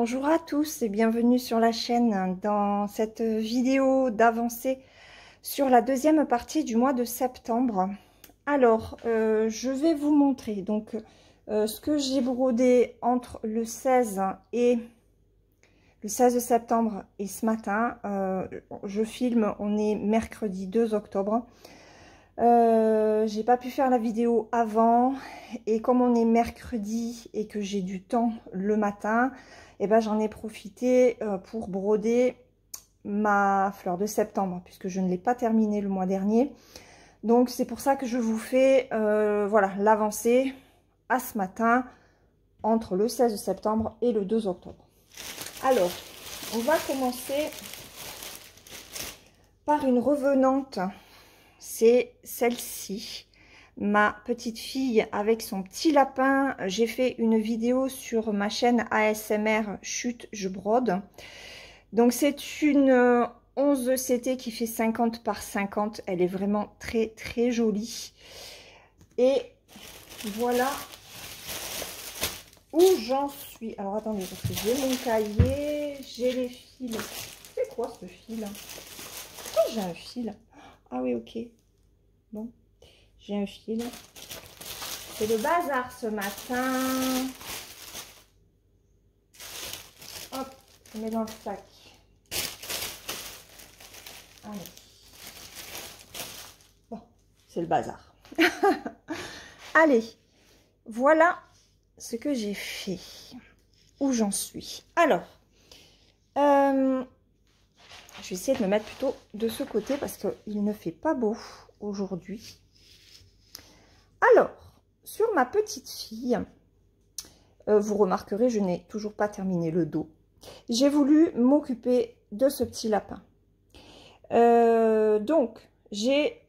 Bonjour à tous et bienvenue sur la chaîne dans cette vidéo d'avancée sur la deuxième partie du mois de septembre. Alors, je vais vous montrer donc ce que j'ai brodé entre le 16 septembre et ce matin. Je filme, on est mercredi 2 octobre. J'ai pas pu faire la vidéo avant et comme on est mercredi et que j'ai du temps le matin, et ben j'en ai profité pour broder ma fleur de septembre puisque je ne l'ai pas terminée le mois dernier. Donc c'est pour ça que je vous fais voilà l'avancée à ce matin entre le 16 septembre et le 2 octobre. Alors on va commencer par une revenante. C'est celle-ci, ma petite fille avec son petit lapin. J'ai fait une vidéo sur ma chaîne ASMR Chute je brode. Donc c'est une 11 CT qui fait 50 par 50. Elle est vraiment très très jolie. Et voilà où j'en suis. Alors attendez, parce que j'ai mon cahier, j'ai les fils. C'est quoi ce fil? Pourquoi j'ai un fil? Ah oui, ok. Bon, j'ai un fil. C'est le bazar ce matin. Hop, je mets dans le sac. Allez. Bon, c'est le bazar. Allez, voilà ce que j'ai fait. Où j'en suis. Alors, je vais essayer de me mettre plutôt de ce côté parce qu'il ne fait pas beau aujourd'hui. Alors, sur ma petite fille, vous remarquerez, je n'ai toujours pas terminé le dos. J'ai voulu m'occuper de ce petit lapin. Donc, j'ai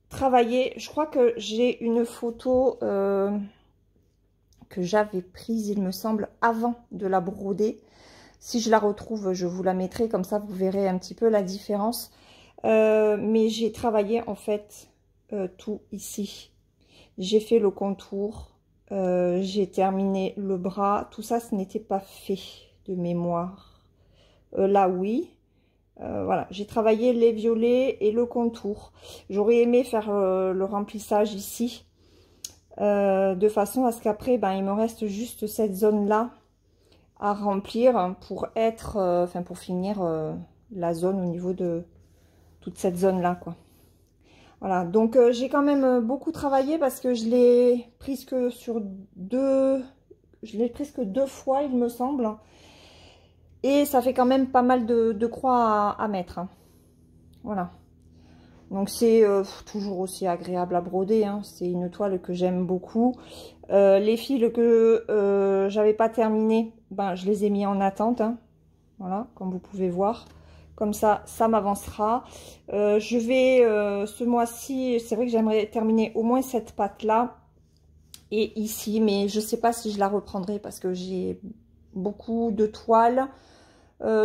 travaillé, je crois que j'ai une photo que j'avais prise, il me semble, avant de la broder. Si je la retrouve, je vous la mettrai, comme ça vous verrez un petit peu la différence. Mais j'ai travaillé en fait tout ici. J'ai fait le contour, j'ai terminé le bras. Tout ça, ce n'était pas fait de mémoire. Là, oui. Voilà, j'ai travaillé les violets et le contour. J'aurais aimé faire le remplissage ici. De façon à ce qu'après, ben, il me reste juste cette zone-là à remplir pour être, enfin pour finir la zone au niveau de toute cette zone-là, quoi. Voilà, donc j'ai quand même beaucoup travaillé parce que je l'ai prise que sur deux fois, il me semble. Et ça fait quand même pas mal de croix à mettre. Hein. Voilà. Donc c'est toujours aussi agréable à broder. Hein. C'est une toile que j'aime beaucoup. Les fils que j'avais pas terminé, ben, je les ai mis en attente. Hein. Voilà, comme vous pouvez voir. Comme ça, ça m'avancera. Je vais, ce mois-ci, c'est vrai que j'aimerais terminer au moins cette patte-là. Et ici, mais je ne sais pas si je la reprendrai parce que j'ai beaucoup de toiles.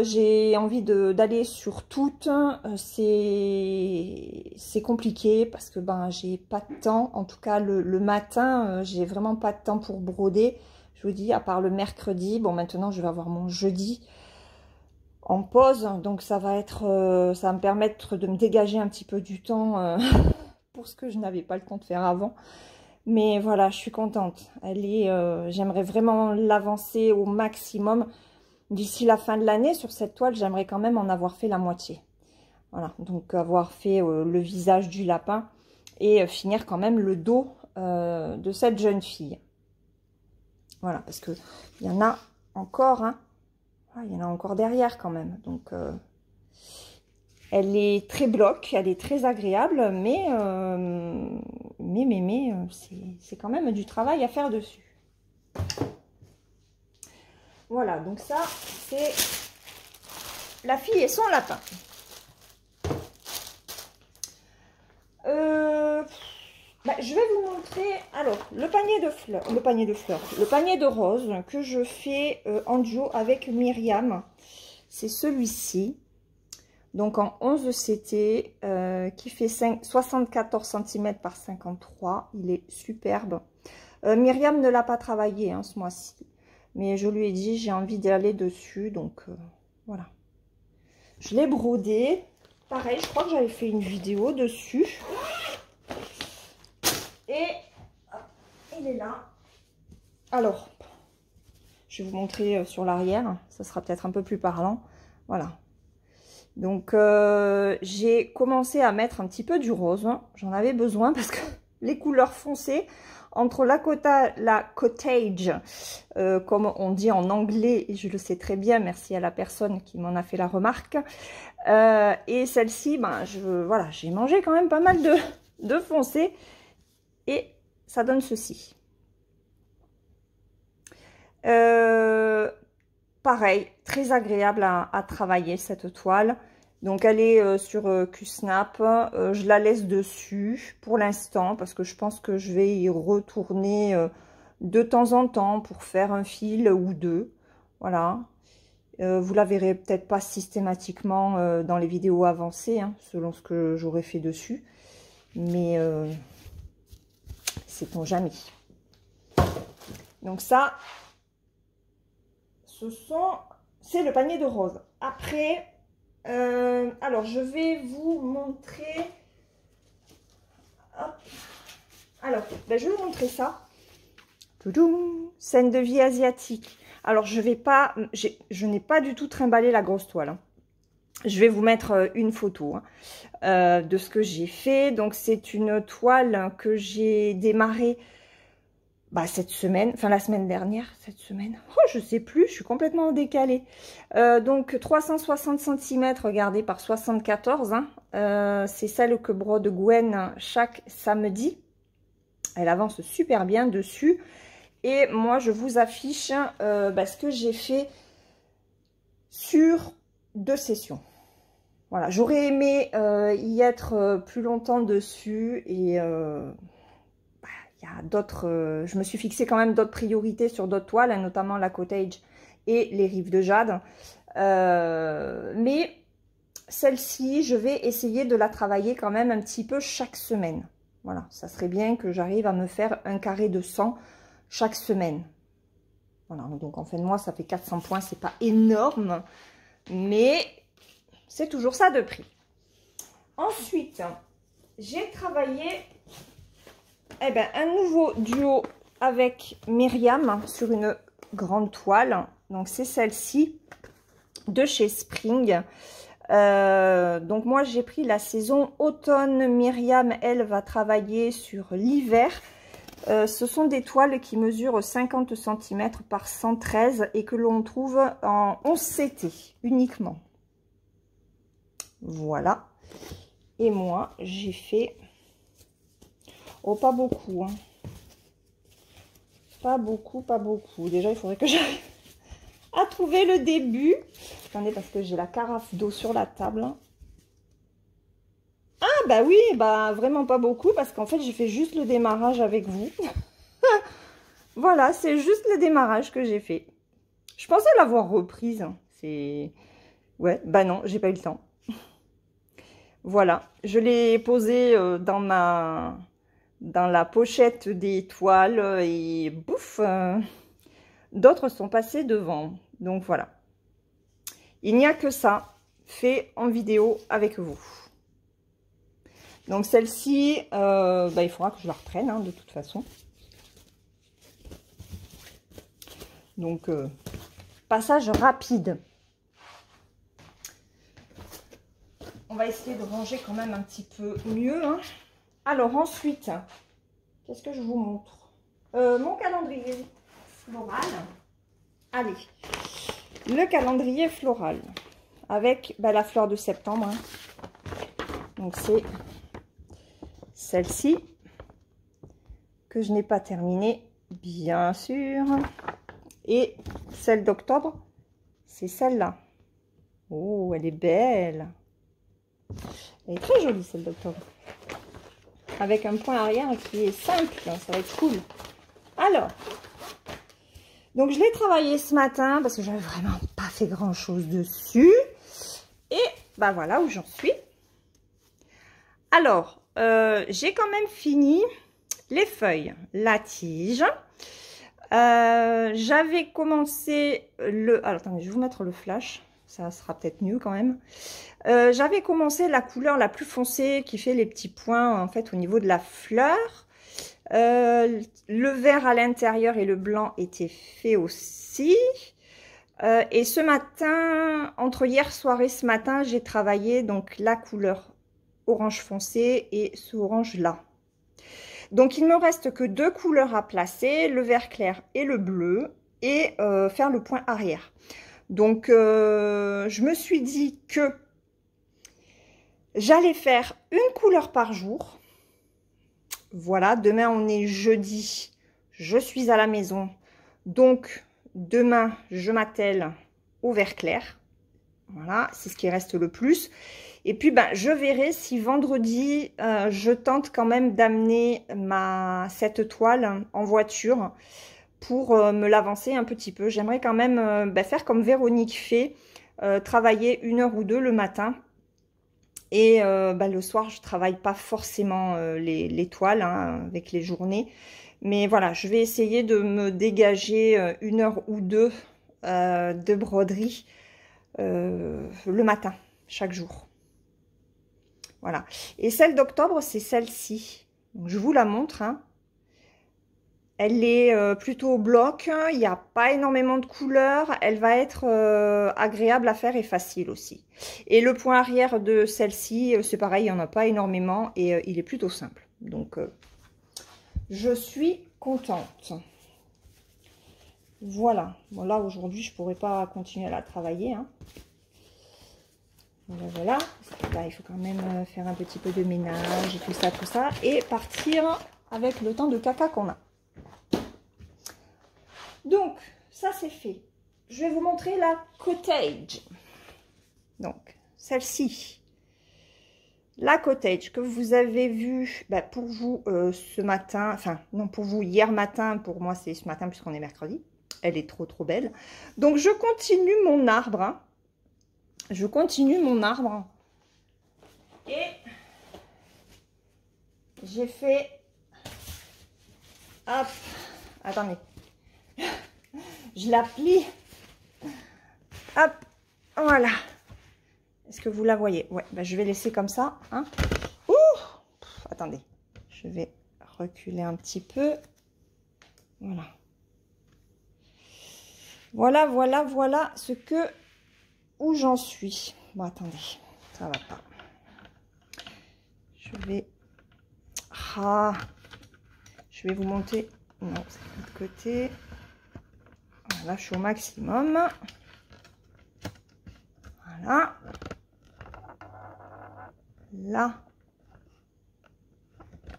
J'ai envie d'aller sur toutes. C'est compliqué parce que ben j'ai pas de temps. En tout cas, le matin, j'ai vraiment pas de temps pour broder. Je vous dis, à part le mercredi. Bon, maintenant, je vais avoir mon jeudi en pause, donc ça va me permettre de me dégager un petit peu du temps pour ce que je n'avais pas le temps de faire avant. Mais voilà, je suis contente. J'aimerais vraiment l'avancer au maximum d'ici la fin de l'année. Sur cette toile, j'aimerais quand même en avoir fait la moitié. Voilà, donc avoir fait le visage du lapin et finir quand même le dos de cette jeune fille. Voilà, parce que il y en a encore, hein. Il y en a encore derrière quand même. Donc, elle est très bloc, elle est très agréable, mais c'est quand même du travail à faire dessus. Voilà, donc ça, c'est la fille et son lapin. Je vais vous montrer, alors, le panier de roses que je fais en duo avec Myriam. C'est celui-ci, donc en 11 CT, qui fait 74 cm par 53. Il est superbe. Myriam ne l'a pas travaillé hein, ce mois-ci. Mais je lui ai dit, j'ai envie d'aller dessus, donc voilà. Je l'ai brodé. Pareil, je crois que j'avais fait une vidéo dessus. Et hop, il est là. Alors, je vais vous montrer sur l'arrière. Ça sera peut-être un peu plus parlant. Voilà. Donc, j'ai commencé à mettre un petit peu du rose. J'en avais besoin parce que les couleurs foncées, entre la cottage, comme on dit en anglais, et je le sais très bien, merci à la personne qui m'en a fait la remarque, et celle-ci, ben, voilà, j'ai mangé quand même pas mal de foncé, et ça donne ceci. Pareil, très agréable à travailler cette toile. Donc elle est sur Q-Snap, je la laisse dessus pour l'instant parce que je pense que je vais y retourner de temps en temps pour faire un fil ou deux. Voilà, vous la verrez peut-être pas systématiquement dans les vidéos avancées, hein, selon ce que j'aurais fait dessus. Mais sait-on jamais. Donc ça, c'est le panier de rose. Après... alors, je vais vous montrer... Hop. Alors, ben, je vais vous montrer ça. Toudoum, scène de vie asiatique. Alors, je n'ai pas du tout trimballé la grosse toile. Hein. Je vais vous mettre une photo de ce que j'ai fait. Donc, c'est une toile que j'ai démarrée cette semaine, enfin la semaine dernière, cette semaine, oh, je sais plus, je suis complètement décalée. Donc 360 cm, regardez, par 74, hein. C'est celle que brode Gwen chaque samedi. Elle avance super bien dessus. Et moi, je vous affiche ce que j'ai fait sur 2 sessions. Voilà, j'aurais aimé y être plus longtemps dessus et... il y a d'autres, je me suis fixé quand même d'autres priorités sur d'autres toiles, hein, notamment la cottage et les rives de jade. Mais celle-ci, je vais essayer de la travailler quand même un petit peu chaque semaine. Voilà, ça serait bien que j'arrive à me faire un carré de 100 chaque semaine. Voilà, donc en fin de mois, ça fait 400 points, c'est pas énorme, mais c'est toujours ça de prix. Ensuite, j'ai travaillé... un nouveau duo avec Myriam sur une grande toile. Donc, c'est celle-ci de chez Spring. Donc, moi, j'ai pris la saison automne. Myriam, elle, va travailler sur l'hiver. Ce sont des toiles qui mesurent 50 cm par 113 et que l'on trouve en 11 CT uniquement. Voilà. Et moi, j'ai fait... Oh, pas beaucoup, hein. Pas beaucoup, pas beaucoup. Déjà, il faudrait que j'arrive à trouver le début. Attendez, parce que j'ai la carafe d'eau sur la table. Ah, bah oui, bah vraiment pas beaucoup, parce qu'en fait, j'ai fait juste le démarrage avec vous. Voilà, c'est juste le démarrage que j'ai fait. Je pensais l'avoir reprise. C'est... Ouais, bah non, j'ai pas eu le temps. Voilà, je l'ai posé dans la pochette des toiles et bouf, d'autres sont passés devant. Donc voilà. Il n'y a que ça fait en vidéo avec vous. Donc celle-ci, il faudra que je la reprenne hein, de toute façon. Donc passage rapide. On va essayer de ranger quand même un petit peu mieux. Hein. Alors ensuite, qu'est-ce que je vous montre? Mon calendrier floral. Allez, le calendrier floral avec la fleur de septembre. Hein. Donc c'est celle-ci que je n'ai pas terminée, bien sûr. Et celle d'octobre, c'est celle-là. Oh, elle est belle. Elle est très jolie, celle d'octobre. Avec un point arrière qui est simple, ça va être cool. Alors, donc je l'ai travaillé ce matin parce que j'avais vraiment pas fait grand chose dessus. Et voilà où j'en suis. Alors, j'ai quand même fini les feuilles, la tige. J'avais commencé le... Alors, attendez, je vais vous mettre le flash. Ça sera peut-être mieux quand même. J'avais commencé la couleur la plus foncée qui fait les petits points en fait au niveau de la fleur. Le vert à l'intérieur et le blanc étaient faits aussi. Et ce matin, entre hier soir et ce matin, j'ai travaillé donc la couleur orange foncé et ce orange là. Donc il me reste que 2 couleurs à placer, le vert clair et le bleu, et faire le point arrière. Donc je me suis dit que j'allais faire une couleur par jour. Voilà, demain on est jeudi, je suis à la maison, donc demain je m'attelle au vert clair. Voilà, c'est ce qui reste le plus. Et puis ben, je verrai si vendredi je tente quand même d'amener cette toile en voiture pour me l'avancer un petit peu. J'aimerais quand même faire comme Véronique fait, travailler 1 heure ou 2 le matin. Et le soir, je travaille pas forcément les toiles hein, avec les journées. Mais voilà, je vais essayer de me dégager 1 heure ou 2 de broderie le matin, chaque jour. Voilà. Et celle d'octobre, c'est celle-ci. Je vous la montre. Hein. Elle est plutôt bloc. Il n'y a pas énormément de couleurs. Elle va être agréable à faire et facile aussi. Et le point arrière de celle-ci, c'est pareil, il n'y en a pas énormément. Et il est plutôt simple. Donc, je suis contente. Voilà. Bon, là, aujourd'hui, je ne pourrais pas continuer à la travailler. Hein. Voilà. Parce que là, il faut quand même faire un petit peu de ménage et tout ça. Et partir avec le temps de caca qu'on a. Donc, ça c'est fait. Je vais vous montrer la cottage. Donc, celle-ci. La cottage que vous avez vue pour vous ce matin. Enfin, non, pour vous hier matin. Pour moi, c'est ce matin puisqu'on est mercredi. Elle est trop, trop belle. Donc, je continue mon arbre. Hein. Je continue mon arbre. Et j'ai fait... Hop. Attendez. Je la plie. Hop, voilà. Est-ce que vous la voyez? Ouais, je vais laisser comme ça. Hein. Ouh, attendez, je vais reculer un petit peu. Voilà. Voilà ce que... Où j'en suis. Bon, attendez, ça va pas. Je vais... Ah, je vais vous monter... Non, c'est de l'autre côté. Là, je suis au maximum. Voilà. Là.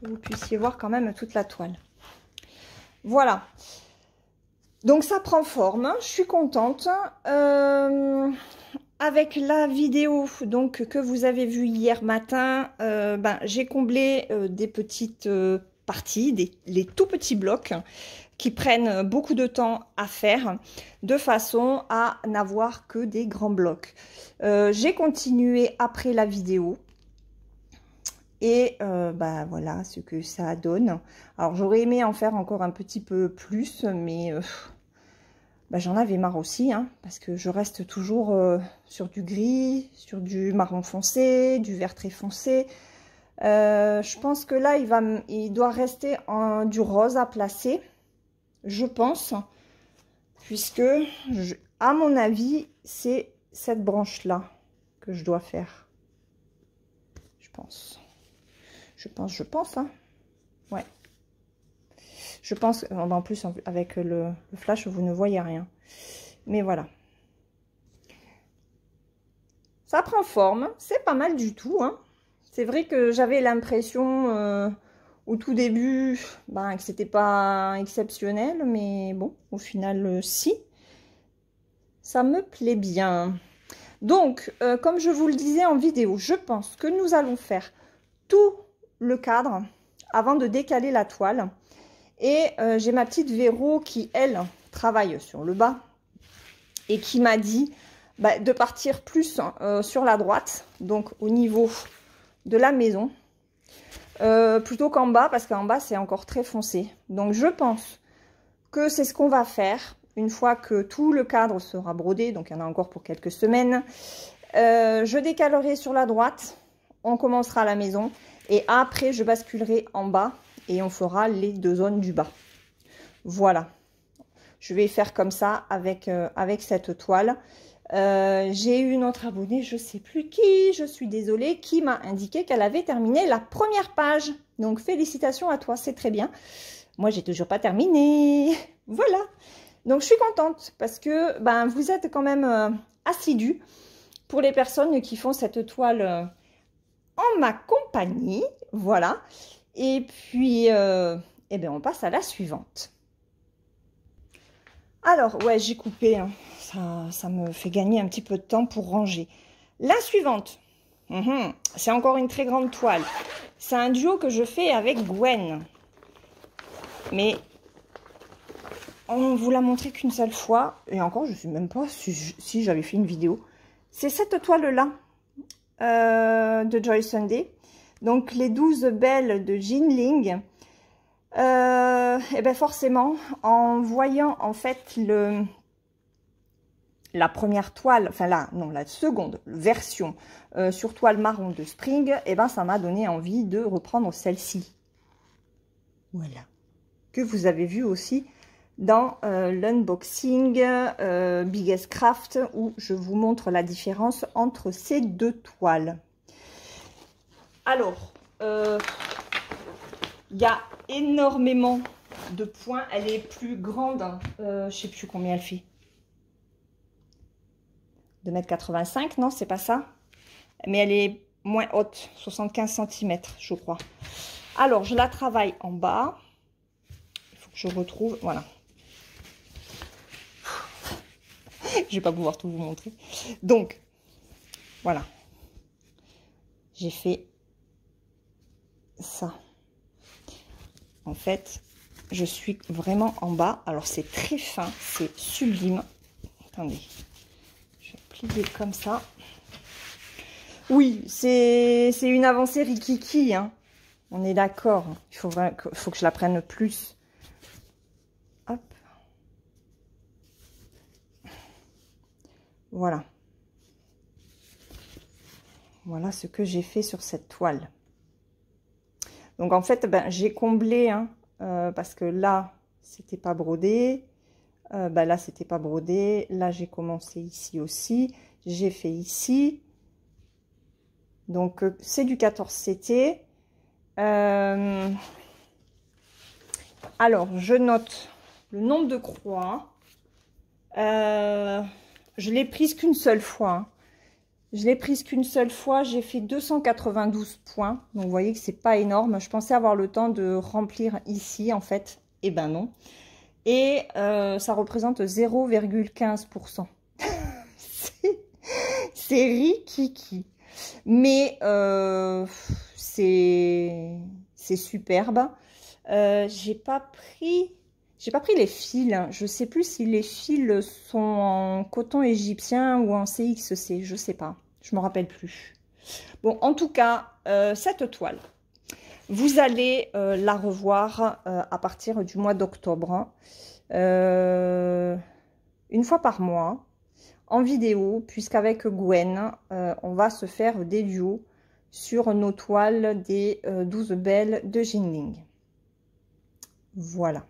Que vous puissiez voir quand même toute la toile. Voilà. Donc, ça prend forme. Je suis contente. Avec la vidéo donc, que vous avez vue hier matin, j'ai comblé des petites parties, les tout petits blocs qui prennent beaucoup de temps à faire, de façon à n'avoir que des grands blocs. J'ai continué après la vidéo. Et voilà ce que ça donne. Alors j'aurais aimé en faire encore un petit peu plus, mais j'en avais marre aussi, hein, parce que je reste toujours sur du gris, sur du marron foncé, du vert très foncé. Je pense que là, il doit rester du rose à placer. Je pense, puisque, à mon avis, c'est cette branche-là que je dois faire. Je pense. Je pense, hein. Ouais. Je pense, en plus, avec le flash, vous ne voyez rien. Mais voilà. Ça prend forme. C'est pas mal du tout, hein. C'est vrai que j'avais l'impression... au tout début, que c'était pas exceptionnel, mais bon, au final, si. Ça me plaît bien. Donc, comme je vous le disais en vidéo, je pense que nous allons faire tout le cadre avant de décaler la toile. Et j'ai ma petite Véro qui, elle, travaille sur le bas et qui m'a dit de partir plus sur la droite, donc au niveau de la maison. Plutôt qu'en bas, parce qu'en bas c'est encore très foncé. Donc je pense que c'est ce qu'on va faire une fois que tout le cadre sera brodé. Donc, il y en a encore pour quelques semaines. Je décalerai sur la droite. On commencera à la maison. Et après, je basculerai en bas et on fera les 2 zones du bas. Voilà. Je vais faire comme ça avec cette toile. J'ai eu une autre abonnée, je ne sais plus qui, je suis désolée, qui m'a indiqué qu'elle avait terminé la première page. Donc, félicitations à toi, c'est très bien. Moi, j'ai toujours pas terminé. Voilà. Donc, je suis contente parce que ben, vous êtes quand même assidus pour les personnes qui font cette toile en ma compagnie. Voilà. Et puis, eh ben, on passe à la suivante. Alors, ouais, j'ai coupé. Hein. Ça me fait gagner un petit peu de temps pour ranger. La suivante. C'est encore une très grande toile. C'est un duo que je fais avec Gwen. Mais on vous l'a montré qu'une seule fois. Et encore, je ne sais même pas si j'avais fait une vidéo. C'est cette toile-là de Joy Sunday. Donc, les 12 belles de Jinling. Et bien forcément, en voyant en fait la première toile, enfin la seconde version sur toile marron de Spring, et ben ça m'a donné envie de reprendre celle-ci. Voilà. Que vous avez vu aussi dans l'unboxing Biggest Craft, où je vous montre la différence entre ces 2 toiles. Alors, il y a énormément de points. Elle est plus grande. Je ne sais plus combien elle fait. 2,85 m, non, c'est pas ça. Mais elle est moins haute, 75 cm, je crois. Alors, je la travaille en bas. Il faut que je retrouve. Voilà. Je vais pas pouvoir tout vous montrer. Donc, voilà. J'ai fait ça. En fait, je suis vraiment en bas. Alors, c'est très fin, c'est sublime. Attendez, je vais plier comme ça. Oui, c'est une avancée rikiki, hein. On est d'accord. Il faut que je la prenne plus. Hop. Voilà. Voilà ce que j'ai fait sur cette toile. Donc, en fait, ben, j'ai comblé, hein, parce que là, c'était pas brodé. Ben, là, c'était pas brodé. Là, j'ai commencé ici aussi. J'ai fait ici. Donc, c'est du 14 CT. Alors, je note le nombre de croix. Je l'ai prise qu'une seule fois. Hein. Je l'ai prise qu'une seule fois. J'ai fait 292 points. Donc, vous voyez que c'est pas énorme. Je pensais avoir le temps de remplir ici, en fait. Eh ben non. Et ça représente 0,15%. C'est rikiki. Mais c'est superbe. J'ai pas pris les fils. Je sais plus si les fils sont en coton égyptien ou en CXC. Je sais pas. Je me rappelle plus. Bon, en tout cas, cette toile, vous allez la revoir à partir du mois d'octobre. Une fois par mois. En vidéo, puisqu'avec Gwen, on va se faire des duos sur nos toiles des 12 belles de Jinling. Voilà.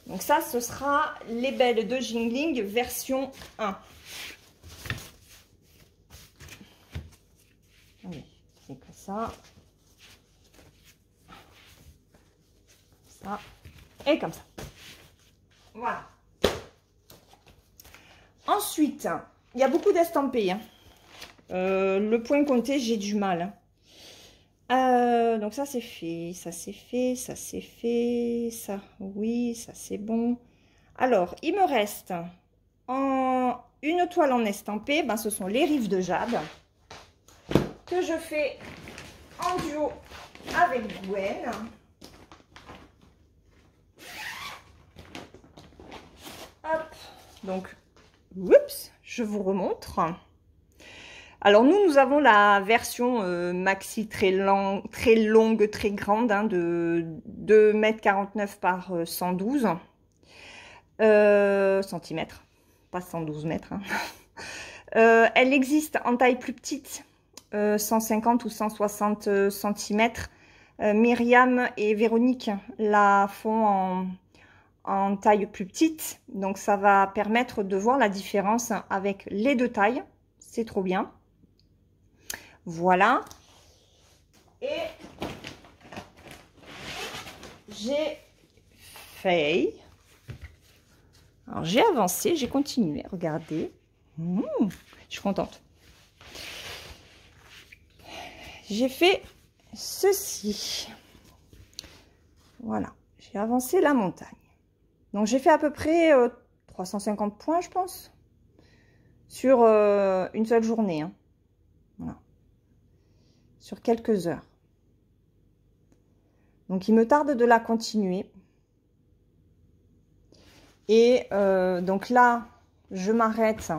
Donc ça, ce sera les belles de Jinling version 1. Allez, c'est que ça. Ça. Et comme ça. Voilà. Ensuite, il y a beaucoup d'estampés. Hein. Le point compté, j'ai du mal. Donc ça, c'est fait. Ça, c'est fait. Ça, c'est fait. Ça, oui. Ça, c'est bon. Alors, il me reste une toile en estampé. Ben, ce sont les rives de jade que je fais en duo avec Gwen. Hop. Donc, oups, je vous remontre. Alors nous avons la version maxi très longue, très grande, hein, de 2,49 m par 112 cm, pas 112 mètres. Hein. Elle existe en taille plus petite, 150 ou 160 cm. Myriam et Véronique la font en taille plus petite, donc ça va permettre de voir la différence avec les deux tailles. C'est trop bien. Voilà. Et j'ai fait... Alors, j'ai avancé, j'ai continué. Regardez. Je suis contente. J'ai fait ceci. Voilà. J'ai avancé la montagne. Donc, j'ai fait à peu près 350 points, je pense, sur une seule journée. Hein. Voilà. Sur quelques heures. Donc, il me tarde de la continuer. Et donc là, je m'arrête,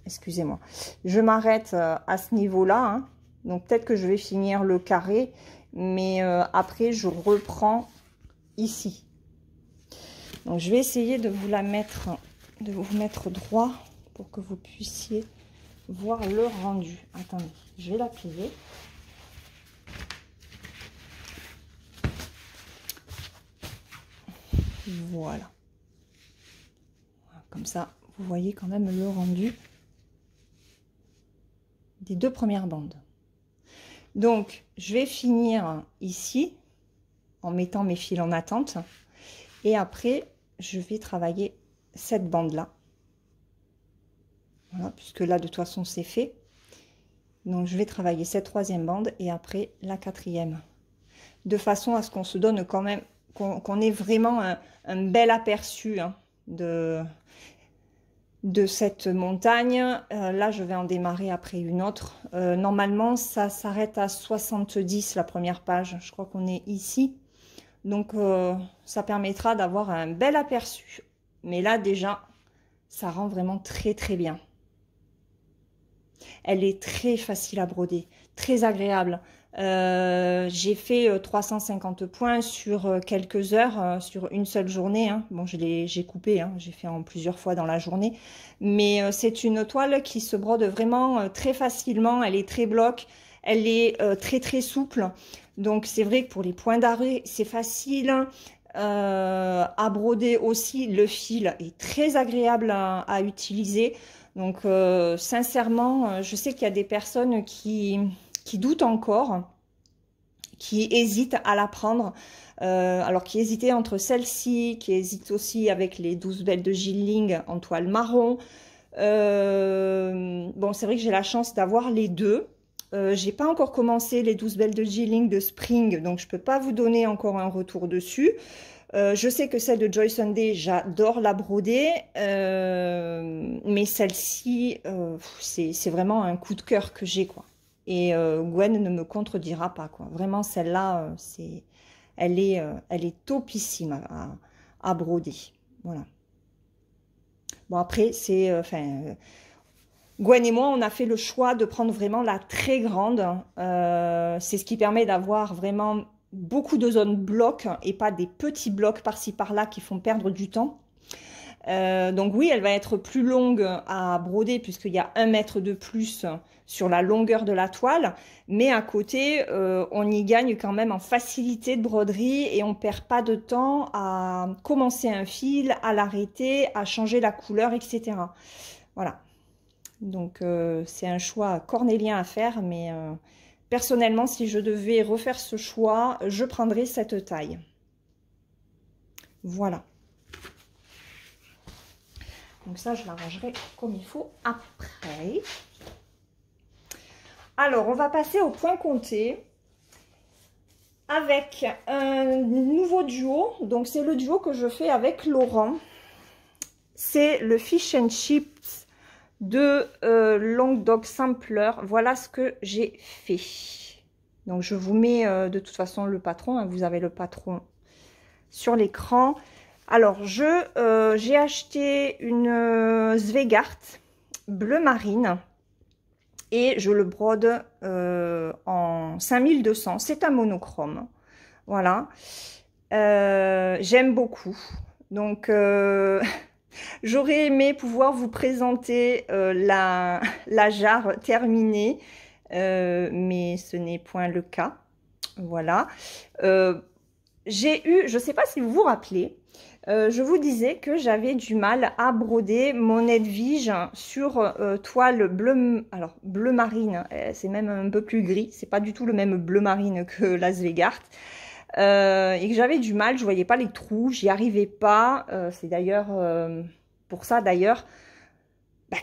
excusez-moi, je m'arrête à ce niveau-là. Hein. Donc, peut-être que je vais finir le carré, mais après, je reprends ici. Donc, je vais essayer de vous la mettre, de vous mettre droit pour que vous puissiez voir le rendu. Attendez, je vais la plier. Voilà. Comme ça, vous voyez quand même le rendu des deux premières bandes. Donc, je vais finir ici en mettant mes fils en attente. Et après, je vais travailler cette bande-là. Voilà, puisque là, de toute façon, c'est fait. Donc, je vais travailler cette troisième bande et après la quatrième. De façon à ce qu'on se donne quand même, qu'on ait vraiment un bel aperçu hein, de cette montagne. Là, je vais en démarrer après une autre. Normalement, ça s'arrête à 70, la première page. Je crois qu'on est ici. Donc, ça permettra d'avoir un bel aperçu. Mais là, déjà, ça rend vraiment très, très bien. Elle est très facile à broder, très agréable. J'ai fait 350 points sur quelques heures, sur une seule journée. Hein. Bon, j'ai coupé, hein, j'ai fait en plusieurs fois dans la journée. Mais c'est une toile qui se brode vraiment très facilement. Elle est très bloc, elle est très très souple. Donc c'est vrai que pour les points d'arrêt, c'est facile. À broder aussi, le fil est très agréable à utiliser. Donc sincèrement, je sais qu'il y a des personnes qui doutent encore, qui hésitent à la prendre, alors qui hésitaient entre celle-ci, qui hésitent aussi avec les 12 belles de Jilling en toile marron. Bon, c'est vrai que j'ai la chance d'avoir les deux. J'ai pas encore commencé les 12 belles de Jilling de Spring, donc je peux pas vous donner encore un retour dessus. Je sais que celle de Joy Sunday, j'adore la broder, mais celle-ci, c'est vraiment un coup de cœur que j'ai, quoi. Et Gwen ne me contredira pas, quoi. Vraiment, celle-là, elle est topissime à broder. Voilà. Bon, après, c'est... Gwen et moi, on a fait le choix de prendre vraiment la très grande. C'est ce qui permet d'avoir vraiment beaucoup de zones blocs et pas des petits blocs par-ci par-là qui font perdre du temps. Donc oui, elle va être plus longue à broder puisqu'il y a 1 mètre de plus sur la longueur de la toile. Mais à côté, on y gagne quand même en facilité de broderie et on perd pas de temps à commencer un fil, à l'arrêter, à changer la couleur, etc. Voilà. Donc c'est un choix cornélien à faire, mais personnellement, si je devais refaire ce choix, je prendrais cette taille. Voilà. Donc ça, je l'arrangerai comme il faut après. Alors, on va passer au point compté avec un nouveau duo. Donc c'est le duo que je fais avec Laurent. C'est le Fish and Chips de Long Dog Sampler. Voilà ce que j'ai fait. Donc je vous mets de toute façon le patron, hein, vous avez le patron sur l'écran. Alors j'ai acheté une Zweigart bleu marine Et je le brode en 5200. C'est un monochrome. Voilà. J'aime beaucoup. Donc, j'aurais aimé pouvoir vous présenter la jarre terminée, mais ce n'est point le cas. Voilà. J'ai eu, je ne sais pas si vous vous rappelez, je vous disais que j'avais du mal à broder mon Edwige sur toile bleu, alors bleu marine, c'est même un peu plus gris, c'est pas du tout le même bleu marine que la Zweigart. Et que j'avais du mal, je voyais pas les trous, j'y arrivais pas. C'est d'ailleurs pour ça d'ailleurs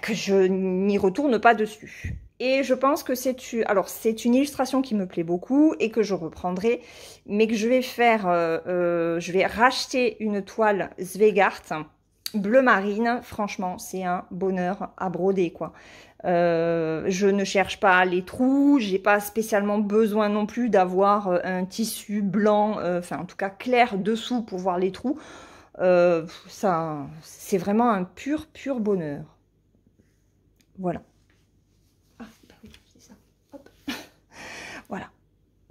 que je n'y retourne pas dessus. Et je pense que c'est une illustration qui me plaît beaucoup et que je reprendrai, mais que je vais faire, je vais racheter une toile Zweigart bleu marine. Franchement, c'est un bonheur à broder, quoi. Je ne cherche pas les trous, j'ai pas spécialement besoin non plus d'avoir un tissu blanc, enfin en tout cas clair dessous pour voir les trous. Ça, c'est vraiment un pur bonheur. Voilà. Ah, bah oui, c'est ça. Hop. Voilà.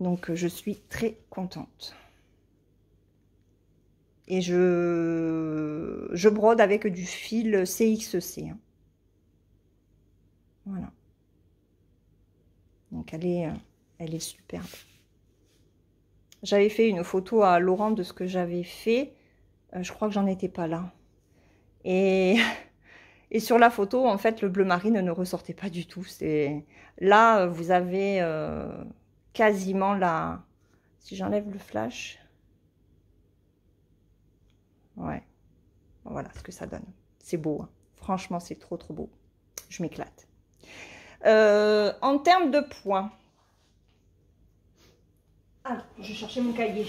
Donc je suis très contente. Et je brode avec du fil CXC. Hein. Voilà. Donc elle est superbe. J'avais fait une photo à Laurent de ce que j'avais fait. Je crois que j'en étais pas là. Et, et sur la photo, en fait, le bleu marine ne ressortait pas du tout. Là, vous avez quasiment la... Si j'enlève le flash... Ouais. Voilà ce que ça donne. C'est beau. Hein. Franchement, c'est trop beau. Je m'éclate. En termes de points... Alors, je cherchais mon cahier.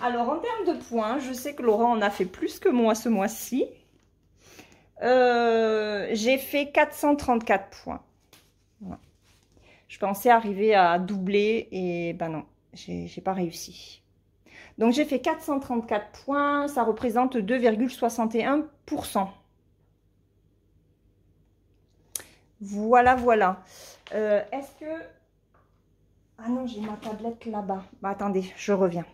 Alors, en termes de points, je sais que Laurent en a fait plus que moi ce mois-ci. J'ai fait 434 points. Voilà. Je pensais arriver à doubler et ben non, j'ai pas réussi. Donc, j'ai fait 434 points. Ça représente 2,61%. Voilà, voilà. Est-ce que... Ah non, j'ai ma tablette là-bas. Bah, attendez, je reviens.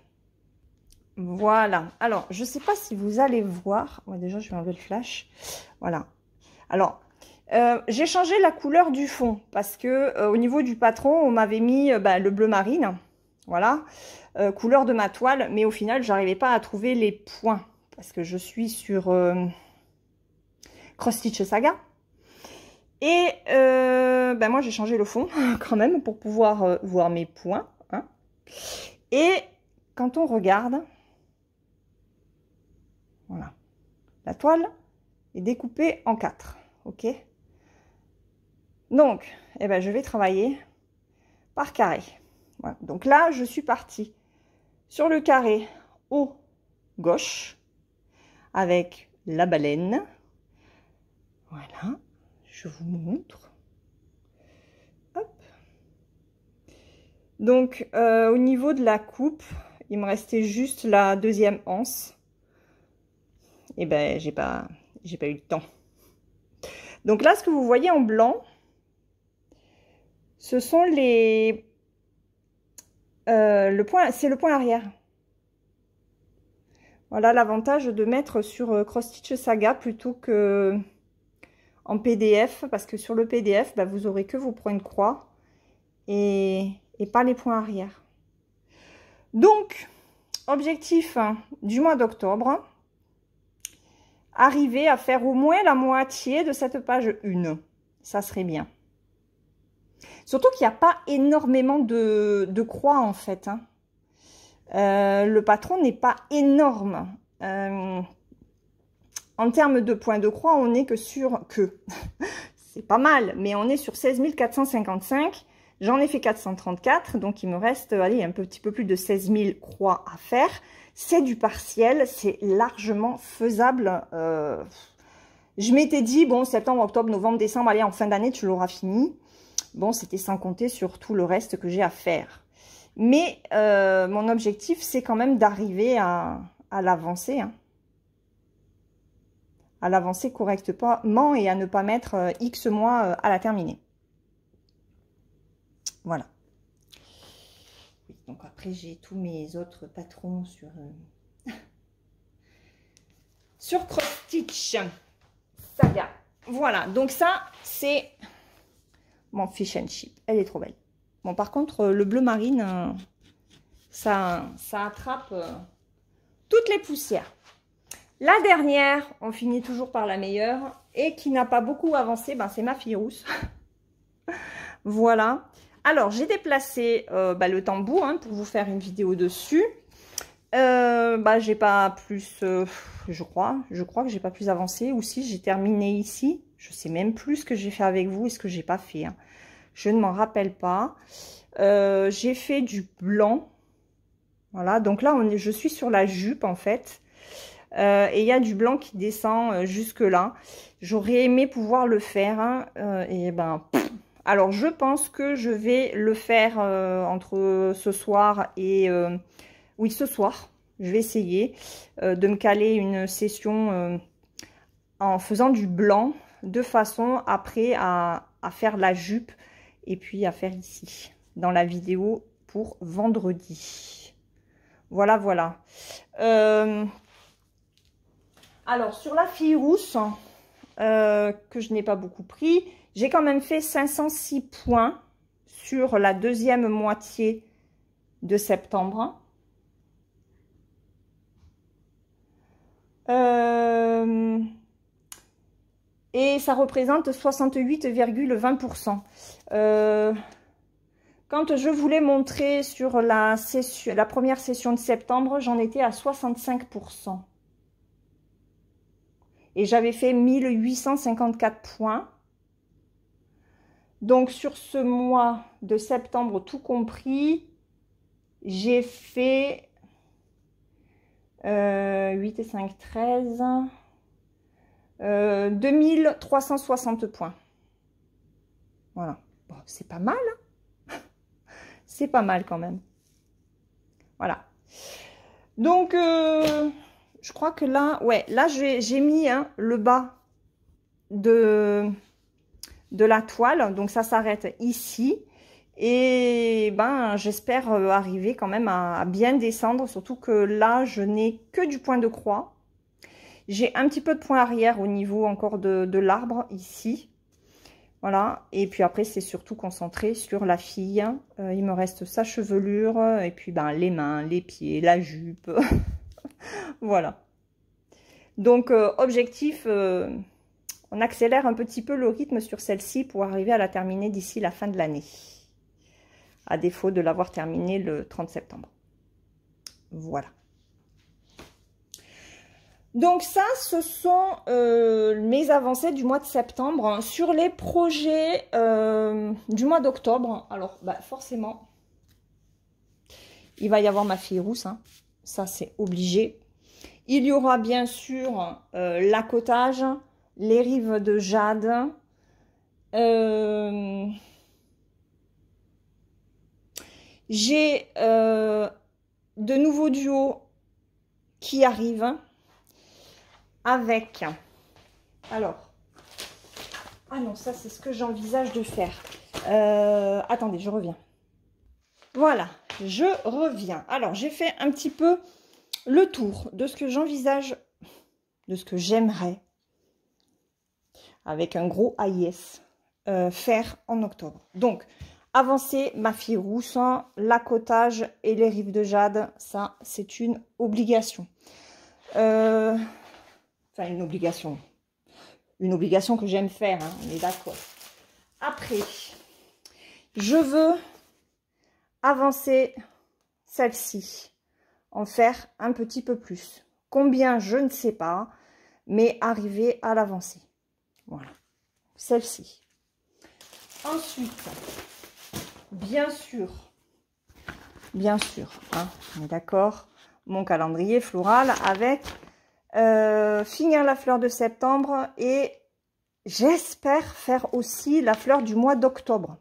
Voilà. Alors, je ne sais pas si vous allez voir. Ouais, déjà, je vais enlever le flash. Voilà. Alors, j'ai changé la couleur du fond parce que au niveau du patron, on m'avait mis le bleu marine. Voilà. Couleur de ma toile. Mais au final, j'arrivais pas à trouver les points parce que je suis sur Cross Stitch Saga. Et moi, j'ai changé le fond quand même pour pouvoir voir mes points. Hein. Et quand on regarde, voilà, la toile est découpée en 4. Ok. Donc, je vais travailler par carré. Voilà. Donc là, je suis partie sur le carré haut gauche avec la baleine. Voilà. Je vous montre. Hop. Donc, au niveau de la coupe, il me restait juste la deuxième anse. Et j'ai pas eu le temps. Donc là, ce que vous voyez en blanc, ce sont les... c'est le point arrière. Voilà l'avantage de mettre sur Cross Stitch Saga plutôt que en PDF, parce que sur le PDF, vous aurez que vos points de croix et pas les points arrière. Donc, objectif du mois d'octobre, arriver à faire au moins la moitié de cette page 1. Ça serait bien. Surtout qu'il n'y a pas énormément de croix en fait. Hein. Le patron n'est pas énorme. En termes de points de croix, on n'est que sur... c'est pas mal, mais on est sur 16 455. J'en ai fait 434, donc il me reste, allez, un petit peu plus de 16 000 croix à faire. C'est du partiel, c'est largement faisable. Je m'étais dit, bon, septembre, octobre, novembre, décembre, allez, en fin d'année, tu l'auras fini. Bon, c'était sans compter sur tout le reste que j'ai à faire. Mais mon objectif, c'est quand même d'arriver à l'avancer. Hein. À l'avancer correctement et à ne pas mettre X mois à la terminer. Voilà. Oui, donc après, j'ai tous mes autres patrons sur, sur Cross Stitch Saga. Voilà, donc ça, c'est mon fish and chip. Elle est trop belle. Bon, par contre, le bleu marine, ça attrape toutes les poussières. La dernière, on finit toujours par la meilleure, et qui n'a pas beaucoup avancé, ben, c'est ma fille rousse. Voilà. Alors, j'ai déplacé le tambour hein, pour vous faire une vidéo dessus. J'ai pas plus, je crois que j'ai pas plus avancé. Ou si j'ai terminé ici, je sais même plus ce que j'ai fait avec vous et ce que j'ai pas fait. Hein. Je ne m'en rappelle pas. J'ai fait du blanc. Voilà, donc là, je suis sur la jupe en fait. Et il y a du blanc qui descend jusque là. J'aurais aimé pouvoir le faire. Hein, et ben, alors je pense que je vais le faire entre ce soir et... oui, ce soir. Je vais essayer de me caler une session en faisant du blanc. De façon après à faire la jupe. Et puis à faire ici. Dans la vidéo pour vendredi. Voilà, voilà. Alors, sur la fille rousse, que je n'ai pas beaucoup pris, j'ai quand même fait 506 points sur la deuxième moitié de septembre. Et ça représente 68,20%. Quand je voulais montrer sur la première session de septembre, j'en étais à 65%. Et j'avais fait 1854 points. Donc, sur ce mois de septembre, tout compris, j'ai fait 8 et 5, 13, 2360 points. Voilà. Bon, c'est pas mal. Hein. C'est pas mal quand même. Voilà. Donc, je crois que là, ouais, là, j'ai mis hein, le bas de la toile. Donc, ça s'arrête ici. Et ben, j'espère arriver quand même à bien descendre. Surtout que là, je n'ai que du point de croix. J'ai un petit peu de point arrière au niveau encore de l'arbre ici. Voilà. Et puis après, c'est surtout concentré sur la fille. Il me reste sa chevelure. Et puis ben, les mains, les pieds, la jupe. Voilà. Donc, objectif, on accélère un petit peu le rythme sur celle-ci pour arriver à la terminer d'ici la fin de l'année. À défaut de l'avoir terminée le 30 septembre. Voilà. Donc ça, ce sont mes avancées du mois de septembre. Sur les projets du mois d'octobre, alors bah, forcément, il va y avoir ma fille rousse. Hein. Ça, c'est obligé. Il y aura bien sûr l'accotage, les rives de jade. J'ai de nouveaux duos qui arrivent avec... Alors, ah non, ça c'est ce que j'envisage de faire. Attendez, je reviens. Voilà, je reviens. Alors, j'ai fait un petit peu le tour de ce que j'envisage, de ce que j'aimerais, avec un gros AIS, faire en octobre. Donc, avancer ma fille rousse, l'accotage et les rives de jade, ça, c'est une obligation. Enfin, une obligation. Une obligation que j'aime faire, hein, on est d'accord. Après, je veux avancer celle-ci, en faire un petit peu plus. Combien, je ne sais pas, mais arriver à l'avancer. Voilà, celle-ci. Ensuite, bien sûr, hein, on est d'accord, mon calendrier floral avec finir la fleur de septembre et j'espère faire aussi la fleur du mois d'octobre.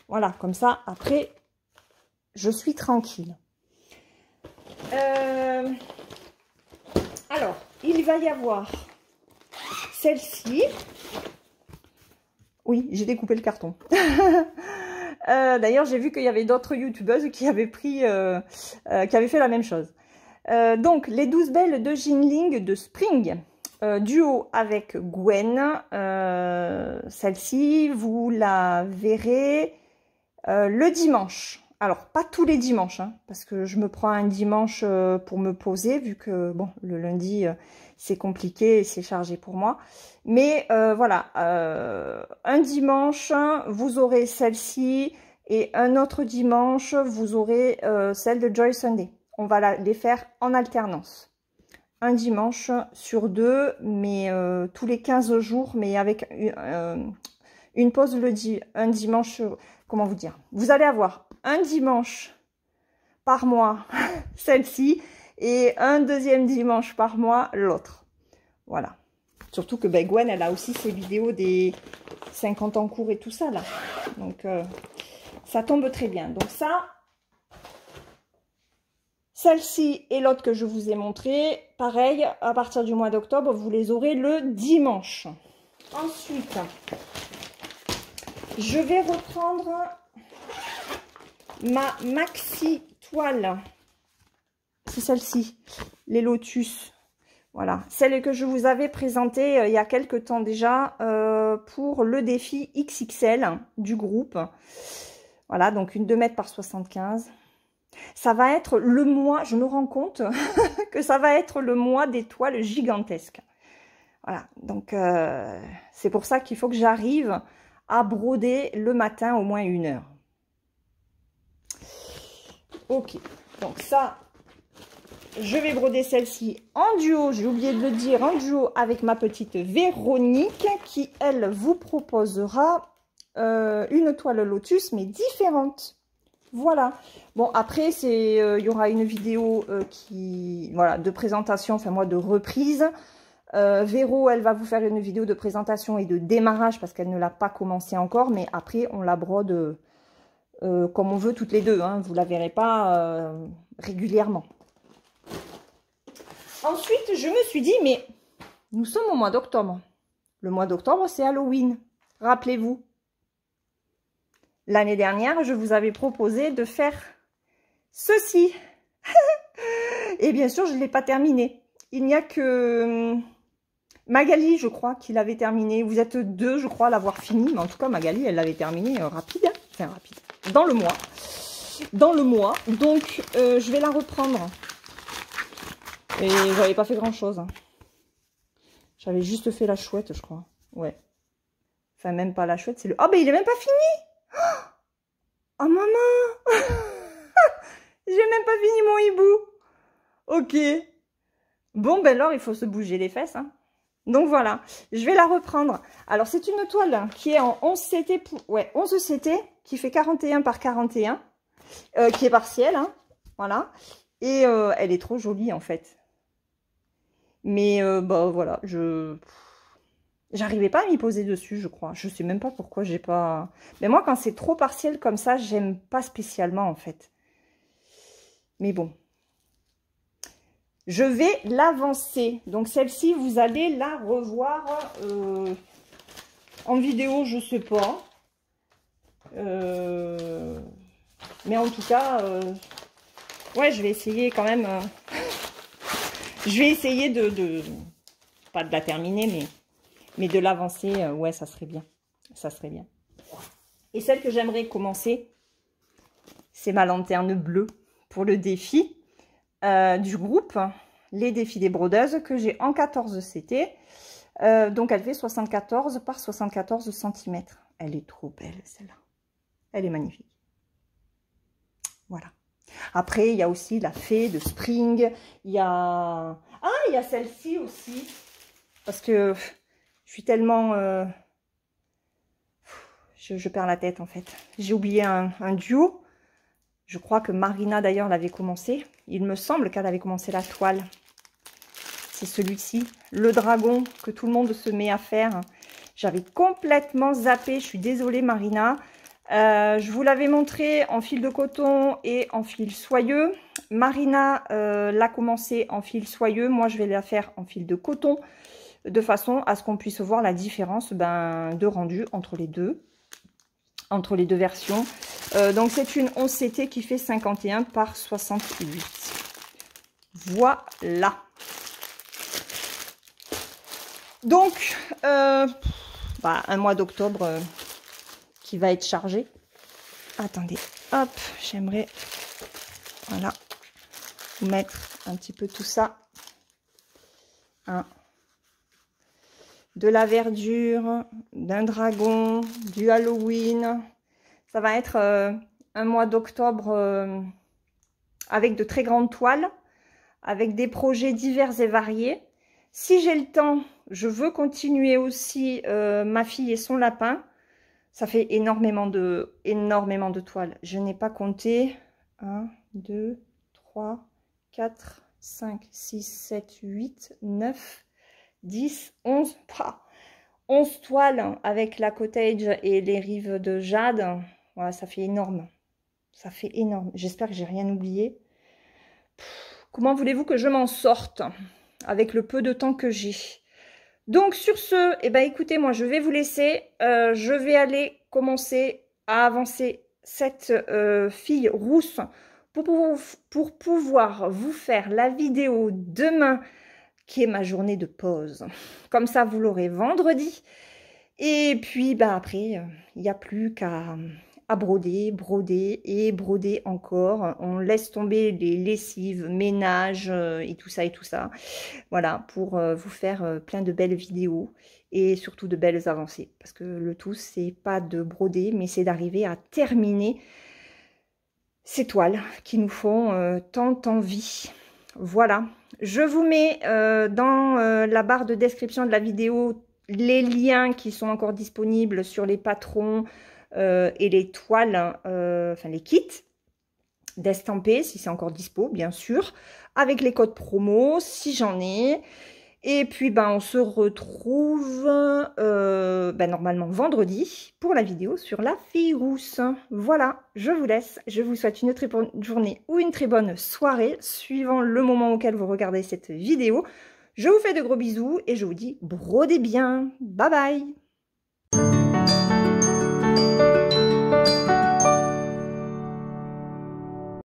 Voilà, comme ça, après, je suis tranquille. Alors, il va y avoir celle-ci. Oui, j'ai découpé le carton. D'ailleurs, j'ai vu qu'il y avait d'autres youtubeuses qui avaient pris, qui avaient fait la même chose. Donc, les 12 belles de Jinling de Spring, duo avec Gwen. Celle-ci, vous la verrez le dimanche. Alors, pas tous les dimanches, hein, parce que je me prends un dimanche pour me poser, vu que, bon, le lundi, c'est compliqué et c'est chargé pour moi. Mais voilà, un dimanche, vous aurez celle-ci, et un autre dimanche, vous aurez celle de Joy Sunday. On va les faire en alternance. Un dimanche sur deux, mais tous les 15 jours, mais avec une pause un dimanche, comment vous dire? Vous allez avoir un dimanche par mois, celle-ci, et un deuxième dimanche par mois, l'autre. Voilà. Surtout que ben, Gwen, elle a aussi ses vidéos des 50 en cours et tout ça, là. Donc, ça tombe très bien. Donc ça, celle-ci et l'autre que je vous ai montré, pareil, à partir du mois d'octobre, vous les aurez le dimanche. Ensuite, je vais reprendre ma maxi toile. C'est celle-ci, les Lotus. Voilà, celle que je vous avais présentée il y a quelques temps déjà pour le défi XXL du groupe. Voilà, donc une 2 mètres par 75. Ça va être le mois, je me rends compte que ça va être le mois des toiles gigantesques. Voilà, donc c'est pour ça qu'il faut que j'arrive à broder le matin au moins 1 heure. Ok, donc ça, je vais broder celle-ci en duo, j'ai oublié de le dire, en duo avec ma petite Véronique qui, elle, vous proposera une toile Lotus, mais différente. Voilà. Bon, après, il y aura une vidéo voilà, de présentation, enfin moi, de reprise. Véro, elle va vous faire une vidéo de présentation et de démarrage parce qu'elle ne l'a pas commencé encore, mais après, on la brode comme on veut toutes les deux, hein, vous la verrez pas régulièrement. Ensuite, je me suis dit, mais nous sommes au mois d'octobre. Le mois d'octobre, c'est Halloween. Rappelez-vous. L'année dernière, je vous avais proposé de faire ceci. Et bien sûr, je ne l'ai pas terminé. Il n'y a que Magali, je crois, qui l'avait terminé. Vous êtes 2, je crois, à l'avoir fini. Mais en tout cas, Magali, elle l'avait terminé rapide. Hein, enfin, rapide. Dans le mois. Dans le mois. Donc, je vais la reprendre. Et j'avais pas fait grand-chose. Hein. J'avais juste fait la chouette, je crois. Ouais. Enfin, même pas la chouette, c'est le... Oh, ben, il est même pas fini. Oh, maman. J'ai même pas fini mon hibou. Ok. Bon, ben alors, il faut se bouger les fesses. Hein. Donc, voilà. Je vais la reprendre. Alors, c'est une toile qui est en 11 CT. Ouais, 11 CT, qui fait 41 par 41. Qui est partielle. Hein. Voilà. Et elle est trop jolie, en fait. Mais, bah, voilà. J'arrivais pas à m'y poser dessus, je crois. Je sais même pas pourquoi j'ai pas... Mais moi, quand c'est trop partiel comme ça, j'aime pas spécialement, en fait. Mais bon. Je vais l'avancer. Donc, celle-ci, vous allez la revoir en vidéo, je sais pas. Mais en tout cas, ouais, je vais essayer quand même... je vais essayer pas de la terminer, mais de l'avancer, ouais, ça serait bien. Ça serait bien. Et celle que j'aimerais commencer, c'est ma lanterne bleue pour le défi du groupe, les défis des brodeuses, que j'ai en 14 CT. Donc, elle fait 74 par 74 cm. Elle est trop belle, celle-là. Elle est magnifique. Voilà. Après, il y a aussi la fée de Spring. Il y a... Ah, il y a celle-ci aussi. Parce que je suis tellement... Je perds la tête, en fait. J'ai oublié un duo. Je crois que Marina, d'ailleurs, l'avait commencé. Il me semble qu'elle avait commencé la toile. C'est celui-ci. Le dragon que tout le monde se met à faire. J'avais complètement zappé. Je suis désolée, Marina. Je vous l'avais montré en fil de coton et en fil soyeux. Marina l'a commencé en fil soyeux. Moi, je vais la faire en fil de coton. De façon à ce qu'on puisse voir la différence de rendu entre les deux. entre les deux versions. Donc c'est une 11 CT qui fait 51 par 68. Voilà. Donc, un mois d'octobre qui va être chargé. Attendez, hop, j'aimerais, voilà, vous mettre un petit peu tout ça. Hein. De la verdure, d'un dragon, du Halloween. Ça va être un mois d'octobre avec de très grandes toiles, avec des projets divers et variés. Si j'ai le temps, je veux continuer aussi ma fille et son lapin. Ça fait énormément de toiles. Je n'ai pas compté. 1, 2, 3, 4, 5, 6, 7, 8, 9, 10, 11. 11 toiles avec la cottage et les rives de jade. Voilà, ça fait énorme. Ça fait énorme. J'espère que j'ai rien oublié. Comment voulez-vous que je m'en sorte avec le peu de temps que j'ai? Donc sur ce, eh ben, écoutez, moi je vais vous laisser. Je vais aller commencer à avancer cette fille rousse pour pouvoir vous faire la vidéo demain, qui est ma journée de pause. Comme ça, vous l'aurez vendredi. Et puis, après, il n'y a plus qu'à broder, broder et broder encore. On laisse tomber les lessives, ménage et tout ça et tout ça. Voilà, pour vous faire plein de belles vidéos et surtout de belles avancées. Parce que le tout, c'est pas de broder, mais c'est d'arriver à terminer ces toiles qui nous font tant envie. Voilà, je vous mets dans la barre de description de la vidéo les liens qui sont encore disponibles sur les patrons et les toiles, enfin les kits d'estampés, si c'est encore dispo, bien sûr, avec les codes promo, si j'en ai. Et puis, on se retrouve normalement vendredi pour la vidéo sur la fille rousse. Voilà, je vous laisse. Je vous souhaite une très bonne journée ou une très bonne soirée, suivant le moment auquel vous regardez cette vidéo. Je vous fais de gros bisous et je vous dis brodez bien. Bye bye.